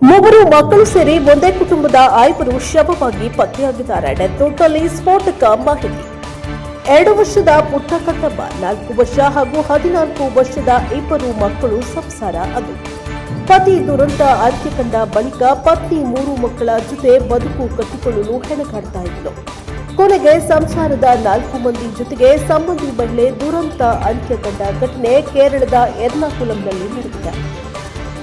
ಮೂವರು ಮಕ್ಕಳು ಸೇರಿ ಒಂದೇ ಕುಟುಂಬದ 5 ಶವವಾಗಿ ಪತ್ತೆಯಾಗಿದ್ದಾರೆ. ಡೆತ್ ನೋಟ್ನಲ್ಲಿ ಸ್ಫೋಟಕ ಮಾಹಿತಿ. 2 ವರ್ಷದ ಪುಟ್ಟ ಕಟ್ಟಮ್ಮ, 4 ವರ್ಷ ಹಾಗೂ 14 ವರ್ಷದ 2 ಮಕ್ಕಳು ಸಂಸಾರ. ಅದು ಪತಿ ದುರಂತ ಅಂತ್ಯ ಕಂಡ ಬಳಿಕ ಪತ್ನಿ 3 ಮಕ್ಕಳ ಜೊತೆ ಬದುಕು ಕಟ್ಟಿಕೊಳ್ಳಲು ಹೆಣಗಾಡ್ತಾ ಇದ್ದರು. ಕೊನೆಗೆ ಸಂಸಾರದ 4 ಮಂದಿ ಜೊತೆಗೆ ಸಂಬಂಧಿ ಮಹಿಳೆ ದುರಂತ ಅಂತ್ಯ ಕಂಡ ಘಟನೆ ಕೇರಳದ ಎರ್ನಾಕುಲಂನಲ್ಲಿ ನಡೆದಿದೆ.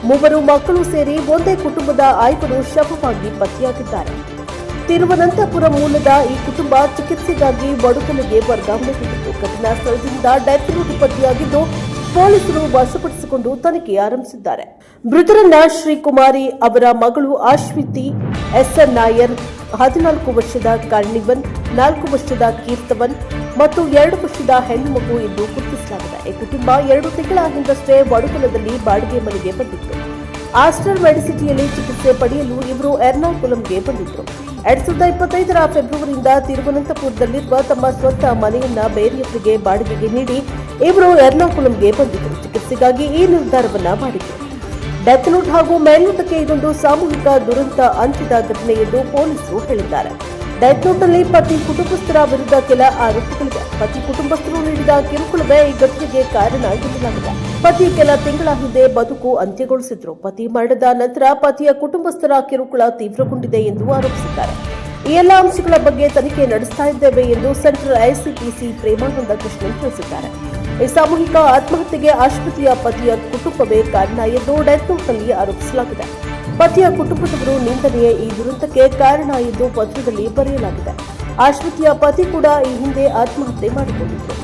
3 ಮಕ್ಕಳು ಸೇರಿ ಒಂದೇ ಕುಟುಂಬದ 5 ಶವವಾಗಿ ಪತ್ತೆಯಾಗಿದ್ದಾರೆ. ತಿರುವನಂತಪುರ ಮೂಲದ ಈ ಕುಟುಂಬ ಚಿಕಿತ್ಸೆಗಾಗಿ ವಡುಕಲಿಗೆ ವರ್ಗಾವಣೆಗೊಂಡಿತ್ತು. ಘಟನಾ ಸ್ಥಳದಿಂದ ಡೆತ್ ನೋಟ್ ಪತ್ತೆಯಾಗಿದ್ದು ಪೊಲೀಸರು ವಶಪಡಿಸಿಕೊಂಡು ತನಿಖೆ ಆರಂಭಿಸಿದ್ದಾರೆ. ಮೃತರನ್ನ ಶ್ರೀಕುಮಾರಿ ಅವರ ಮಗಳು ಅಶ್ವಿತಿ ಎಸ್ಎನ್ ನಾಯರ್, 14 ವರ್ಷದ ಕಾರ್ಣಿವನ್, 4 ವರ್ಷದ ಕೀರ್ತವನ್ ಮತ್ತು 2 ವರ್ಷದ ಹೆಣ್ಣು ಮಗು ಎಂದು ಗುರುತಿಸಲಾಗಿದೆ. ಈ ಕುಟುಂಬ 2 ತಿಂಗಳ ಹಿಂದಷ್ಟೇ ವಡುಕಲದಲ್ಲಿ ಬಾಡಿಗೆ ಮನೆಗೆ ಬಂದಿತ್ತು. ಆಸ್ಟರ್ ಮೆಡಿಸಿಟಿಯಲ್ಲಿ ಚಿಕಿತ್ಸೆ ಪಡೆಯಲು ಇವರು ಎರ್ನಾಕುಲಂಗೆ ಬಂದಿದ್ದರು. 2025ರ ಫೆಬ್ರವರಿಯಿಂದ ತಿರುವನಂತಪುರದಲ್ಲಿರುವ ತಮ್ಮ ಸ್ವಂತ ಮನೆಯನ್ನ ಬೇರೆಯವರಿಗೆ ಬಾಡಿಗೆಗೆ ನೀಡಿ ಇವರು ಎರ್ನಾಕುಲಂಗೆ ಬಂದಿದ್ದರು. ಚಿಕಿತ್ಸೆಗಾಗಿ ಈ ನಿರ್ಧಾರವನ್ನ ಮಾಡಿದರು. ಡೆತ್ ನೋಟ್ ಹಾಗೂ ಮೇಲ್ನೋಟಕ್ಕೆ ಇದೊಂದು ಸಾಮೂಹಿಕ ದುರಂತ ಅಂತ್ಯದ ಘಟನೆ ಎಂದು ಪೊಲೀಸರು ಹೇಳಿದ್ದಾರೆ. ಡೆತ್ ನೋಟ್ನಲ್ಲಿ ಪತಿ ಕುಟುಂಬಸ್ಥರ ವಿರುದ್ಧ ಕೆಲ ಆರೋಪಗಳಿವೆ. ಪತಿ ಕುಟುಂಬಸ್ಥರು ನೀಡಿದ ಕಿರುಕುಳವೇ ಈ ಘಟನೆಗೆ ಕಾರಣ ಎನ್ನಲಾಗಿದೆ. ಪತಿ ಕೆಲ ತಿಂಗಳ ಹಿಂದೆ ಬದುಕು ಅಂತ್ಯಗೊಳಿಸಿದ್ರು. ಪತಿ ಮರಣದ ನಂತರ ಪತಿಯ ಕುಟುಂಬಸ್ಥರ ಕಿರುಕುಳ ತೀವ್ರಗೊಂಡಿದೆ ಎಂದು ಆರೋಪಿಸಿದ್ದಾರೆ. ಈ ಎಲ್ಲ ಅಂಶಗಳ ಬಗ್ಗೆ ತನಿಖೆ ನಡೆಸ್ತಾ ಇದ್ದೇವೆ ಎಂದು ಸೆಂಟ್ರಲ್ ಐಸಿಪಿಸಿ ಪ್ರೇಮಾನಂದ ಕೃಷ್ಣನ್ ತಿಳಿಸಿದ್ದಾರೆ. ಈ ಸಾಮೂಹಿಕ ಆತ್ಮಹತ್ಯೆಗೆ ಆಶ್ವತಿಯ ಪತಿಯ ಕುಟುಂಬವೇ ಕಾರಣ ಎಂದು ಡೆತ್ ನೋಟ್ನಲ್ಲಿ ಆರೋಪಿಸಲಾಗಿದೆ. ಪತಿಯ ಕುಟುಂಬದವರು ನಿಂದನೆಯೇ ಈ ದುರಂತಕ್ಕೆ ಕಾರಣ ಎಂದು ಪತ್ರದಲ್ಲಿ ಬರೆಯಲಾಗಿದೆ. ಆಶ್ವತಿಯ ಪತಿ ಕೂಡ ಈ ಹಿಂದೆ ಆತ್ಮಹತ್ಯೆ ಮಾಡಿಕೊಂಡಿದ್ದರು.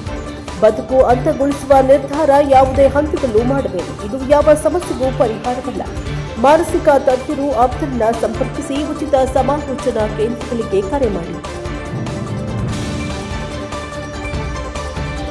ಬದುಕು ಅಂತ್ಯಗೊಳಿಸುವ ನಿರ್ಧಾರ ಯಾವುದೇ ಹಂತದಲ್ಲೂ ಮಾಡಬೇಕು. ಇದು ಯಾವ ಸಮಸ್ಯೆಗೂ ಪರಿಹಾರವಲ್ಲ. ಮಾನಸಿಕ ತಜ್ಞರು ಆಪ್ತರನ್ನ ಸಂಪರ್ಕಿಸಿ ಉಚಿತ ಸಮಾಲೋಚನಾ ಕೇಂದ್ರಗಳಿಗೆ ಕರೆ ಮಾಡಿ.